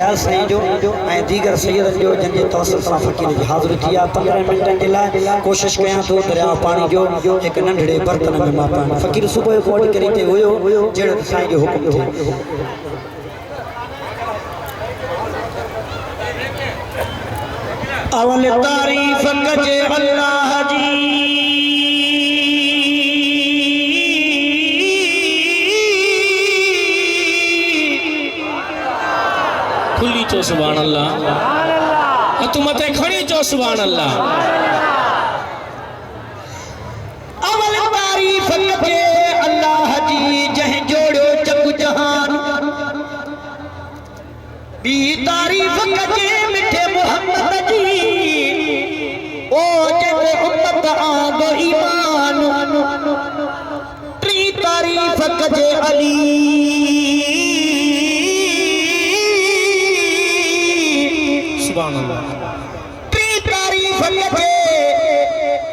साईं जो ऐं दीगर सैयदनि जो जंहिंजे तवसल सां फ़क़ीर जी हाज़िरी थी आहे 15 मिंटनि जे लाइ कोशिशि कयां थो दरिया पाणी जो हिकु नंढड़े बर्तन में मां पाणी फ़क़ीर सुबुह जो कोट करे हिते हुयो जहिड़ो साईं जो हुकुम थिए अवल तारीफ़ कजे अल्लाह जी खुली चो सुभान अल्लाह तू मते खड़ी चो सुभान अल्लाह अवल तारीफ़ कजे अल्लाह जी जंहिं जोड़ियो जग जहान बी तारीफ़ कजे मिठे मोहम्मद जी ओ जेको उम्मत आंदो ईमान टी तारीफ़ कजे अली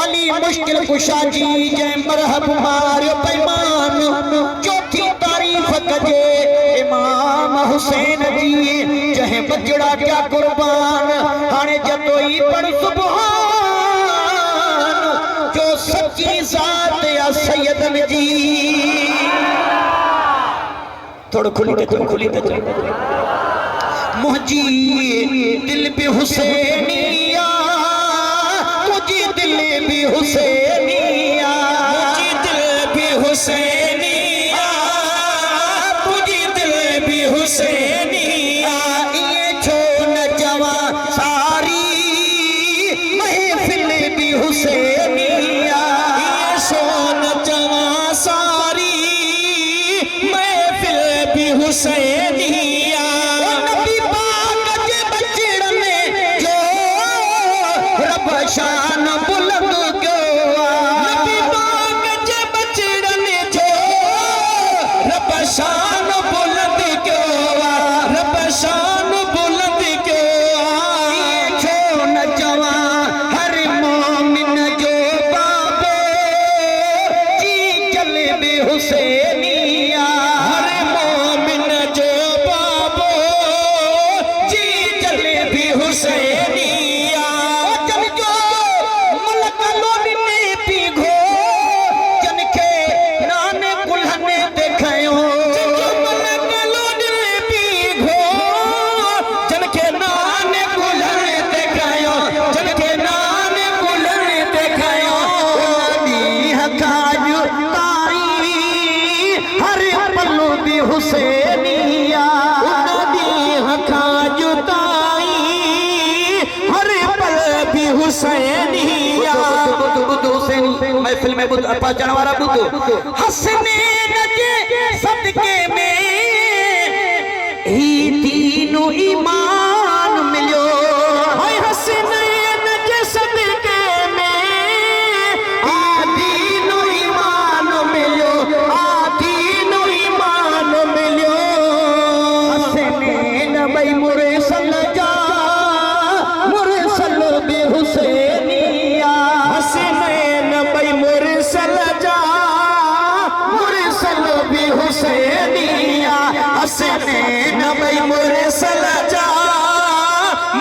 अली मुश्किल कुशा जी जै मरहब मारियो पैमान चौथी तारीफ कजे इमाम हुसैन जी जै बजड़ा क्या कुर्बान हाने जतोई पढ़ सुभान जो सच्ची ज़ात या सैयदन जी थोड़ा खुली ते मुझी दिल पे हुसैनिया मुझी दिल भी हुसैनिया मुझी दिल भी हुसैनिया मुझी दिल भी हुसैनिया ये छो न जवा सारी महफिल भी हुसैनिया ये छो न जवा सारी महफिल भी हुसैनिया शान बुलंद क्यों नबी पाक जे बचड़न जो रब शान बुलंद क्यों रब शान बुलंद क्यों छो न जवा हर मोमिन जो बाबो जी चले बे हुसैनिया हर मोमिन जो बाबो जी चले भी हुसैनिया हुसैनिया हुसैनिया महफिल में बुद्ध पहुंचण वारा बुद्ध हसनैन जे सदके में ही दीनो ईमान मिलियो हाय हसनैन जे सदके में आ दीनो ईमान मिलियो आ दीनो ईमान मिलियो हसनैन भाई मुरसल जा मुरसल बे हुसैनिया हसनैन भाई मुरसल जा मुरसल बे हुसैनिया हसनैन भाई मुरसल जा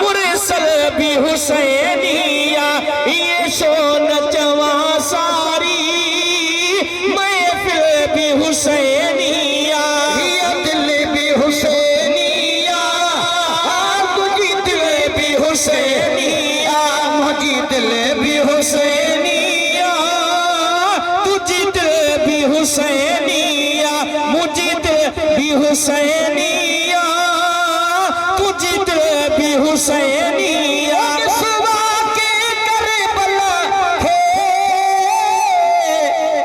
मुरसल भी हुसैनिया ये शोन जवा सारी महफिल भी हुसैनिया ये दिल भी हुसैनिया तुझी दिल भी हुसैनिया मुझी दिल भी हुसैनिया तुझी दिल भी हुसैनिया मुझी दिल भी हुसैनिया तुझी दिल भी हुसैनिया सुबह के करबला थे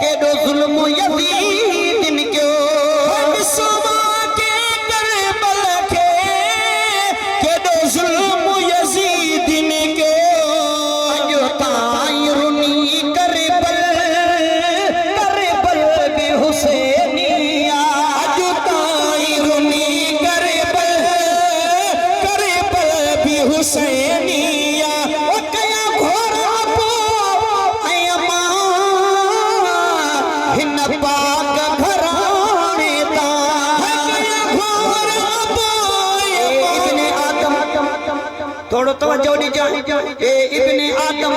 केडो जुल्म यजीद क्यों सुबह के करबला के केडो जुल्म यजीद क्यों जो ताई रुनी करबल भी हुसैनिया जो ताई रुनी करबल भी हुसैनिया ओ कया घोर अपो अयमा हिन पाक घराने ता कया घोर अपो थोड़ा तवज्जो दीजिए। ए इब्ने आदम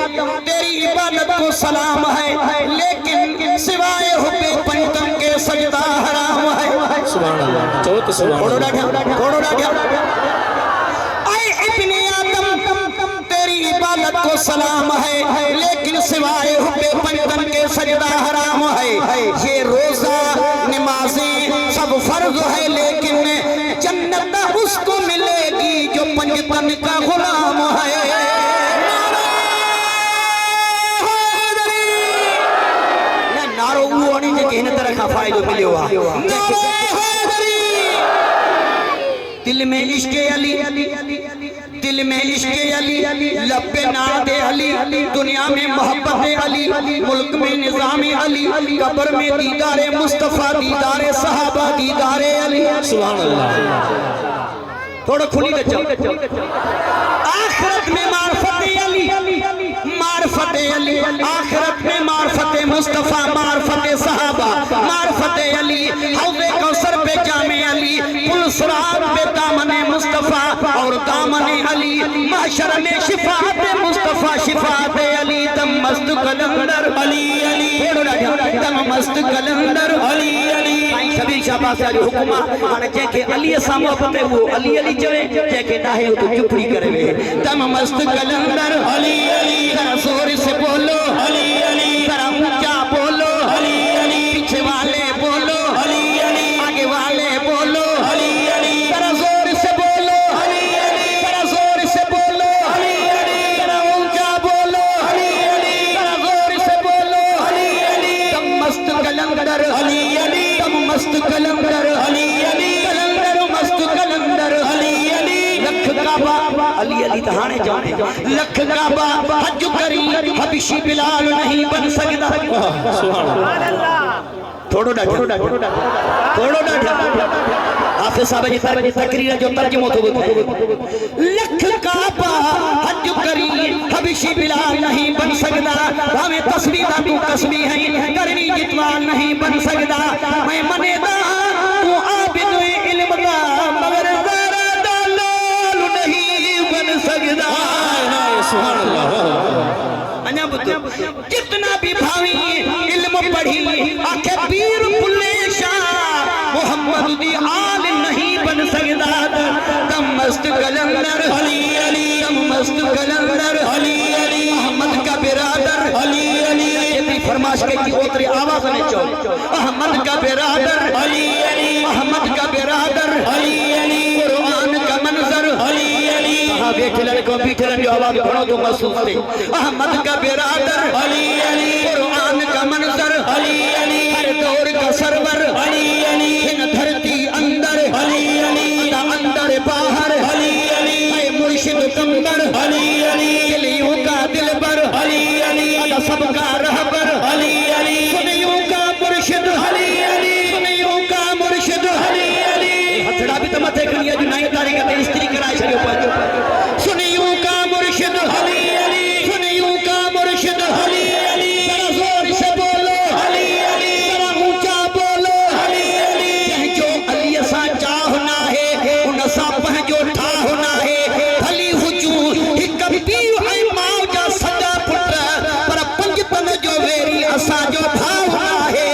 तेरी इबादत को सलाम है, लेकिन सिवाय हुब्बे पंचम के सजदा हराम है। सुभान अल्लाह चौथ सुभान थोड़ा अल्लाह। इब्ने आदम तेरी इबादत को सलाम है, लेकिन सिवाय हुब्बे पंचम के सजदा हराम है। ये रोजा नमाजें सब फर्ज है, लेकिन जन्नत उसको मिलेगी जो पंचतन का गुलाम है। नारो वो नहीं जे हिन तरह का फायदो मिलियो आ। दिल में इश्क अली, दिल में इश्क अली, लब पे नादे अली, दुनिया में मोहब्बत अली, मुल्क में निजाम अली, कब्र में दीदारे मुस्तफा, दीदारे सहाबा, दीदारे अली। सुभान अल्लाह। थोड़ा खुली दे चल। आखिरत में मार्फत अली, मार्फत अली, आखिरत में मार्फत मुस्तफा, मार्फत सहाबा, मार्फत अली, हौज़े कौसर पे जामे अली, पुल सिरात पे दामने मुस्तफा और दामने अली, महशर में शिफात मुस्तफा, शिफात अली, दम मस्त कलंदर अली अली, दम मस्त कलंदर अली अली। सभी शाबाश जो हुक्मा हाने जेके अली सां मोहब्बत है वो अली अली चवे, जेके नाहे तो चुपड़ी करे वे। दम मस्त कलंदर अली अली, जरा जोर से बोलो अली अली, जरा ऊंचा बोलो अली अली, पीछे वाले बोलो अली अली, आगे वाले बोलो अली अली, जरा जोर से बोलो अली अली, जरा जोर से बोलो अली अली, जरा ऊंचा बोलो अली अली, जरा जोर से बोलो अली अली। दम मस्त कलंदर अली अली, दम मस्त कलंदर अली अली, कलंदर मस्त कलंदर अली अली। लख काबा अली अली तहाने जाने, लख काबा हज करी हबशी बिलाल नहीं बन सकता। सुभान अल्लाह। थोड़ो डा थोड़ो डा हाफिज साहब जी तकरीर जो तर्जुमो तो लख काबा हज करी हबशी बिलाल नहीं बन सकता, हमें तस्बीह तू तस्बीह है करनी जितवान नहीं बन सकता। मैं मनेदा तू आबिद इल्म दा, मगर जरा दलाल नहीं बन सकता। सुभान अल्लाह। जितना भी भावी इल्म पढ़ी आखे पीर पुल्ले शाह मोहम्मद दी आल नहीं बन सकता। दम मस्त कलंदर अली अली, दम मस्त कलंदर अली अली, अहमद का बिरादर अली अली, ये फरमाश के की ओतरी आवाज में चो अहमद का बिरादर अली अली, अहमद का बिरादर अली अली, कुरान का मंजर अली अली, कहां बैठे लड़को बैठे जो आवाज घणो तो महसूस थे। अहमद का बिरादर अली अली, कुरान का मंजर अली अली, हर दौर का सरवर अली अली, इन धरती अंदर अली अली, अंदर बाहर अली अली, मुर्शिद कमर अली अली, दिलियों का दिलबर अली अली, सबका रहबर अली अली, सुनियों का मुर्शिद अली अली, सुनियों का मुर्शिद अली अली। हथड़ा भी तो मथे खड़िया जो 9 तारीख ते स्त्री कराए छड़ियो पर सुनियों का मुर्शिद अली अली, सुनियों का मुर्शिद अली अली, जरा जोर से बोलो अली अली, जरा ऊंचा बोलो अली अली। जो अली सा चाहना है उन सा पहजो ठाहना है, भली हुजू हिक पीउ है मां जा सदा पुट, पर पंजतन जो वेरी असा जो भावना है।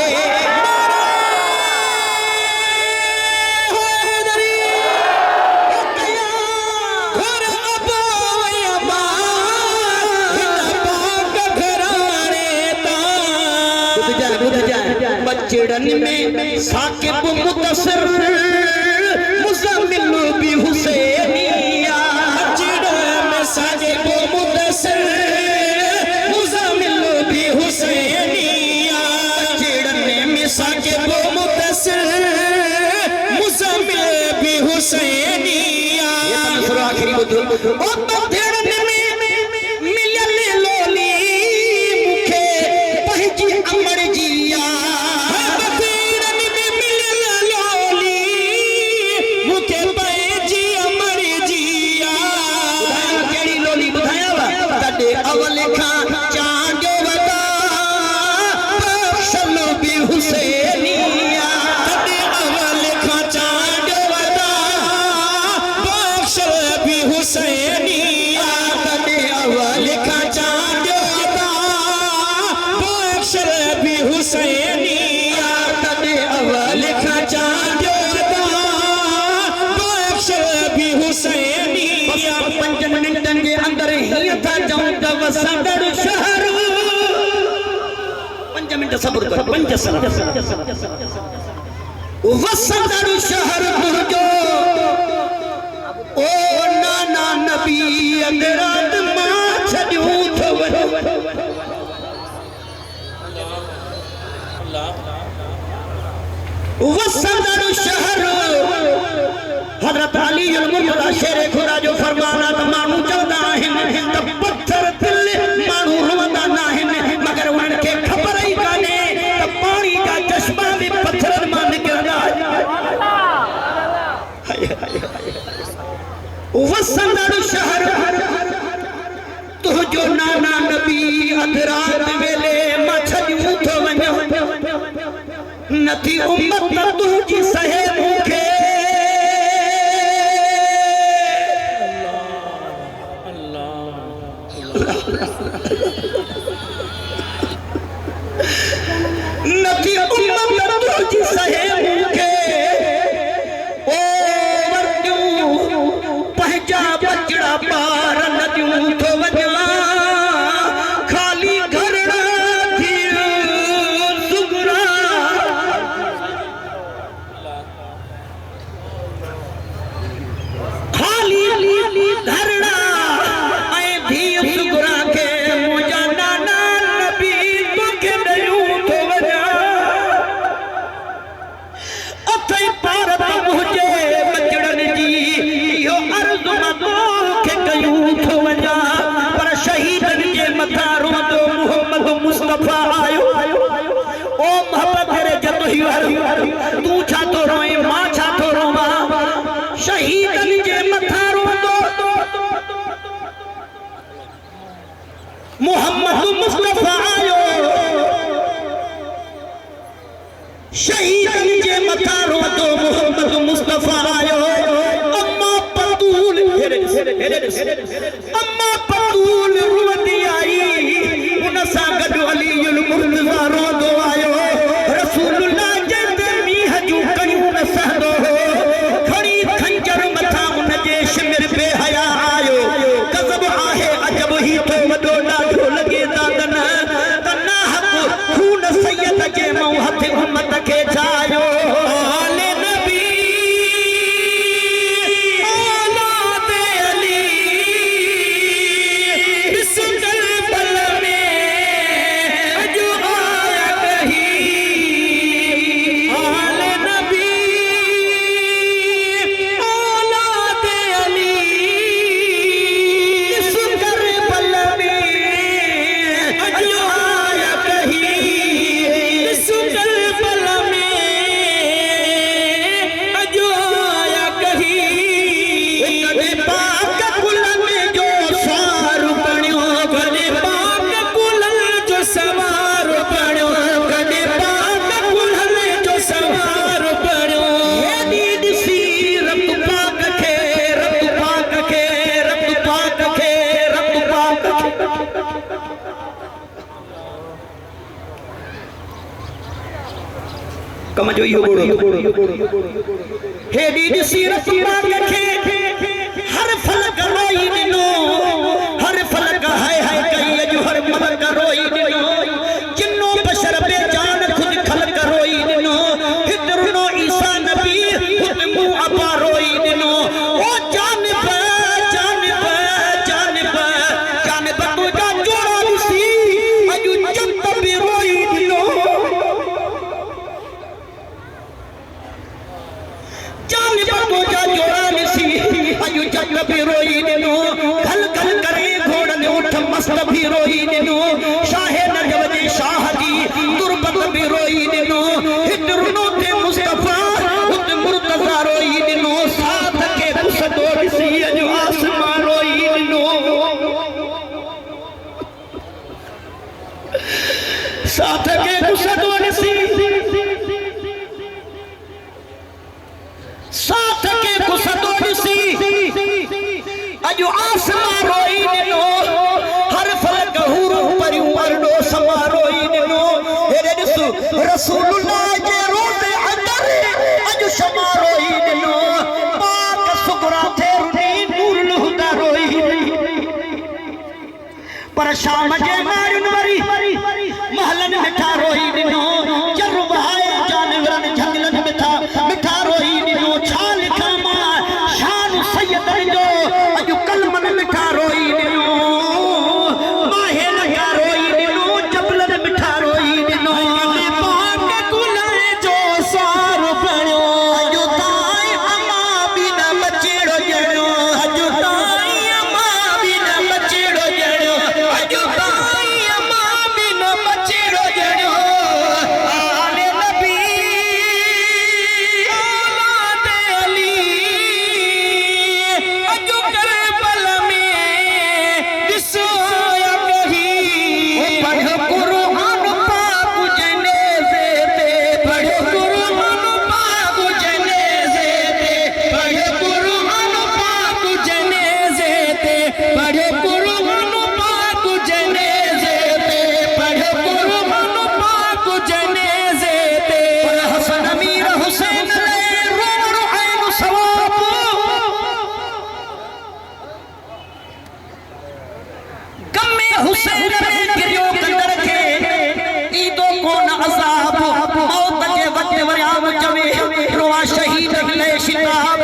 बचड़न में साकिब मुतसर मुज़म्मिल भी हुसैनिया, बचड़न में साकिब मुतसर मुज़म्मिल भी हुसैनिया, बचड़न में साकिब मुतसर मुज़म्मिल भी हुसैनिया। ये सुनो आखिरी बुद्धू ओ बचड़न में मिलल लोली मुखे पहजी अमर जिया, अवल खां चांजो वदा बख्शल भी हुसैनिया, अवल खां चांजो वदा बख्शल भी हुसैनिया। मिनटन के अंदर ही था जाऊं त वसंदड़ शहर 5 मिनट सब्र कर 5 सब्र वसंदड़ शहर तुझो ओ नाना नबी अंदरात मां छड्यूं थो वसंदड़ शहर हजरत अली मुर्तजा शेर खुदा जो फरमाना त मानू चवंदा आहिनि त पत्थर दिल मानू रोंदा न आहिनि मगर उन्हनि खे ख़बर ई कान्हे त पाणी जा चश्मा बि पत्थरनि मां निकिरंदा वसंदड़ शहर तुंहिंजो नाना नबी अध रात वेले मां छॾियूं थो वञा नथी उम्मत तुंहिंजी सहे मूंखे नथी उम्मत तुंहिंजी सहे मूंखे ओ वरदियूं पंहिंजा बचड़ा पार नदियूं थो वञा खाली घरड़ा थी सुगरा खाली घरड़ा ऐं थी सुगरा के मुंहिंजा नाना नबी तोखे ॾियूं थो वञा अथई पार त मुंहिंजे बचड़नि जी इहो अर्ज़ु मां तोखे कयूं थो वञा पर शहीदनि जे मथां रोंदो मुहम्मद मुस्तफ़ा आयो ओ मोहब्बत तेरे जदोहीवर तूं छा थो रोए मां छा थो रोवां शहीदनि जे मथां रोंदो मुहम्मद मुस्तफ़ा आयो शहीदनि जे मथां रोंदो मुहम्मद मुस्तफ़ा आयो अम्मा पतूल रुवंदी आई उन सां गॾु अलीउल मुर्तज़ा रोंदो आयो रसूलुल्लाह जे मींह जूं कणियूं न सहंदो हो खणी खंजर मथां उन जे शिमिर बेहया आयो गज़ब आहे अजब ही तो वॾो ॾाढो लॻे दादन त नाहक खून सैयद जे मूं हथ उम्मत खे छायो आले नबी औलाद अली बिस्मिल बल में अजो आया कहीं आले नबी औलाद अली बिस्मिल बल में अजो आया कहीं बिस्मिल बल में अजो आया कहीं कॾहिं पाक कुलनि जो सवार बणियो कॾहिं पाक कुलनि जो सवार बणियो कॾहिं पाक कुलनि जो सवार बणियो हेॾी ॾिसी रब पाक खे रब पाक खे रब पाक खे रब पाक खे कम जो इहो गोड़ो हेॾी ॾिसी रब पाक खे हर फलक रोई ॾिनो हर फलक हाय हाय कई अॼु हर फलक रोई ॾिनो जिन्नो बशर बेजान खुद खलक रोई ॾिनो हितरुनो ईसा नबी खुद मूं अबा रोई ॾिनो ओ जानब जानब जानब जानब तुंहिंजा जोड़ा ॾिसी अॼु जत बि रोई ॾिनो जानब तुंहिंजा जोड़ा ॾिसी अॼु जत बि रोई ॾिनो खल खल करे घोड़नि उठ मस्त बि रोई ॾिनो शाहे नजब जे शाह जी तुरबत बि रोई ॾिनो हितरुनो थे मुस्तफ़ा हुत मुर्तज़ा रोई ॾिनो साथ खे पुसंदो ॾिसी अॼु आसमान रोई ॾिनो साथ खे पुसंदो ॾिसी साथ के पुसंदो ॾिसी अॼु आसमान रोई ॾिनो हर फलक हूरो परियूं अरड़ो समा रोई ॾिनो हेॾे ॾिस रसूलुल्लाह जे रोज़े अंदर अॼु शमा रोई ॾिनो पाक सुगरा थे रुनी नूरुल हुदा रोई ॾिनो पर शाम जे मारियुनि वरी महलनि मिठा रोई ॾिनो जर बहाए जानवरनि झंगलनि मिठा रोई ॾिनो छा लिखां मां शान सैयदनि जो अॼु कलमनि मिठा रोई ॾिनो माहे लॻा रोई ॾिनो जबलनि मिठा रोई ॾिनो पाक गुलनि जो सार बणियो अॼु ताईं अमा बि न बचेड़ो ॼणियो अॼु ताईं अमा बि न बचेड़ो ॼणियो अॼु ताईं अमा बि न बचेड़ो ॼणियो आले नबी औलाद अली अॼु करबल में ॾिसो पढ़ कुरान पाक जनेज़े ते पढ़ कुरान पाक जनेज़े ते पढ़ कुरान पाक जनेज़े ते पढ़ कुरान पाक जनेज़े ते पढ़ कुरान पाक जनेज़े ते हसन अमीर हुसैन ले रो ऐन सवाब गमे हुसैन में गिरियो कंदर के ईदो कोन अज़ाब मौत जे वक्त वरियाम चवे रोआ शहीद ले शिताब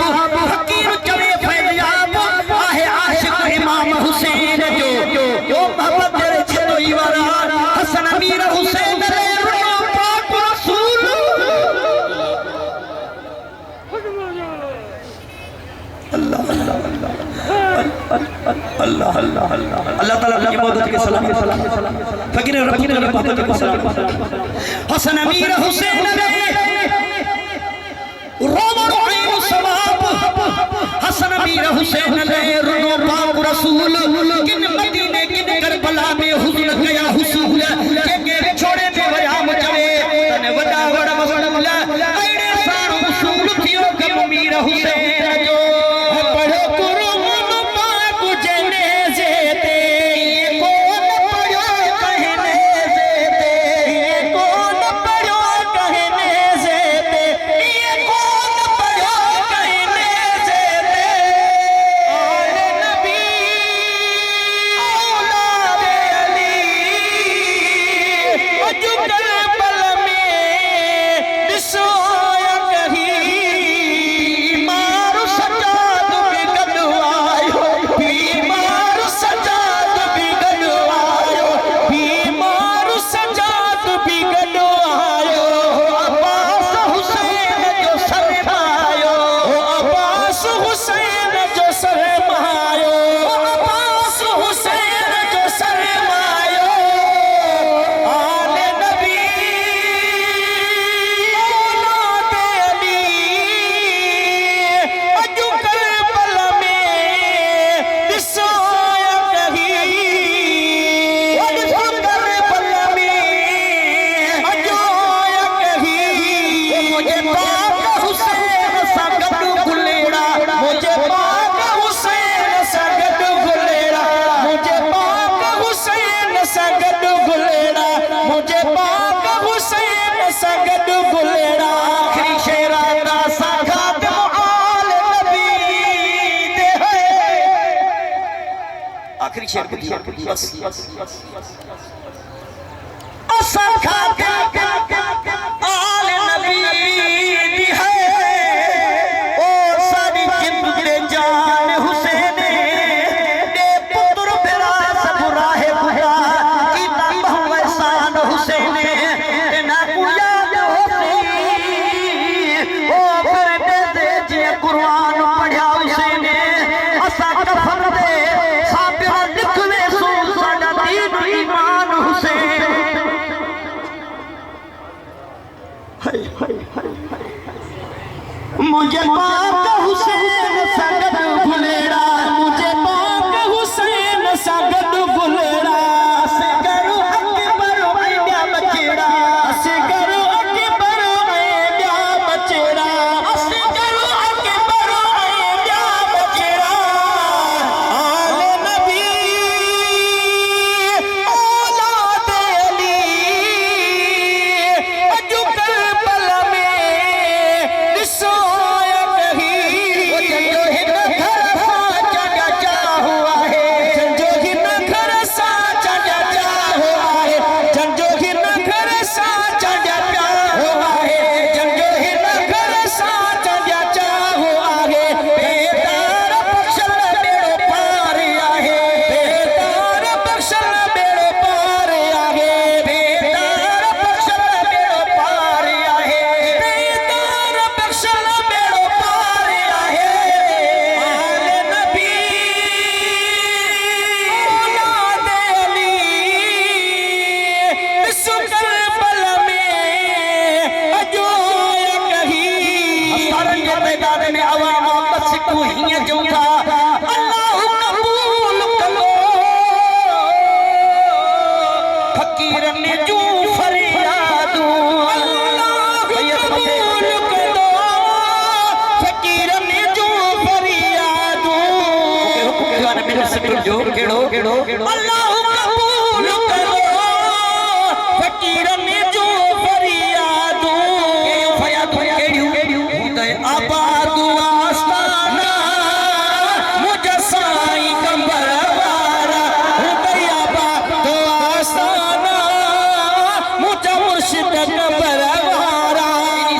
फकीर चवे फैयाब आहे आशिक इमाम हुसैन जो मोहब्बत तेरे छतो ई वारा हसन अमीर हुसैन ले रो पाक रसूल अल्लाह ताला की मदद के सलाम फकीर रफीक की मोहब्बत के सलाम हसन अमीर हुसैन रोमन ऐन सवाब हसन अमीर हुसैन ले रो पाक रसूल किन मदीने किन करबला में हुज़्न कया हुसूल के छोड़े ते वयाम चवे तने वडा वडा मसऊल अड़े सारो हुसूल थियो गम अमीर हुसैन जो पढ़ो कुरान पाक जनेज़े ते ये कौन पढ़ो कहनेज़े ते ये कौन पढ़ो कहनेज़े ते ये कौन पढ़ो कहनेज़े ते आले नबी औलाद अली अॼु करबल में ॾिसो बीमार सजाद बि गॾु आयो बीमार सजाद बि गॾु आयो बीमार सजाद बि गॾु आयो अब्बास हुसैन जो सरमायो अब्बास हुसैन जो सरमायो अब्बास हुसैन जो सरमायो आले नबी औलाद अली अॼु करबल में ॾिसो करबल में अॼु मुझे पाक हुसैन सां गॾु गुलेड़ा मुझे पाक हुसैन सां गॾु गुलेड़ा मुझे पाक हुसैन सां गॾु गुलेड़ा मुझे पाक हुसैन सां गॾु गुलेड़ा आखिरी शेर आदा सां खातिम आल नबी दे आखिरी शेर बस असां खातिम आल नबी दी है ओ साडी जिंदगी जान हुसैन दे पुत्र बिला सब राहे खुदा कीता बहु एहसान हुसैन ना को याद होसी ओ फिर दे जे कुरान पढ़या हुसैन असां कफन दे साबिर लिखवे सो साडा दीन ईमान हुसैन मुझे पाक हुसैन सां गॾु गुलेड़ा मुझे पाक हुसैन सां गॾु गुलेड़ा असगर अकबर ऐं ॿिया बचेड़ा असगर अकबर ऐं ॿिया बचेड़ा असगर अकबर ऐं ॿिया बचेड़ा आले नबी औलाद अली अॼु करबल में ॾिसो जवान मेरे से जो केड़ो अल्लाह कबूल करो फकीर ने जो फरियादो केड़ियो हुदे आबाद आस्ताना मुझे साईं कंबर वारा हुदे आबाद आस्ताना मुझे मुर्शिद कंबर वारा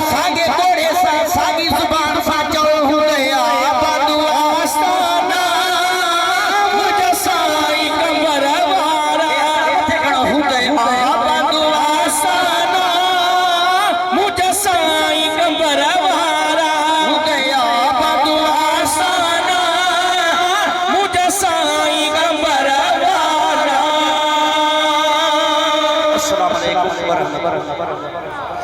सागे तोड़े सागी जुबान सा चो हुदे आबाद आस्ताना मुझे साईं कंबर वारा हुदे आबाद आस्ताना मुझे साईं कंबर वारा हुदे आबाद आस्ताना मुझे साईं कंबर वारा। अस्सलाम वालेकुम व रहमतुल्लाह।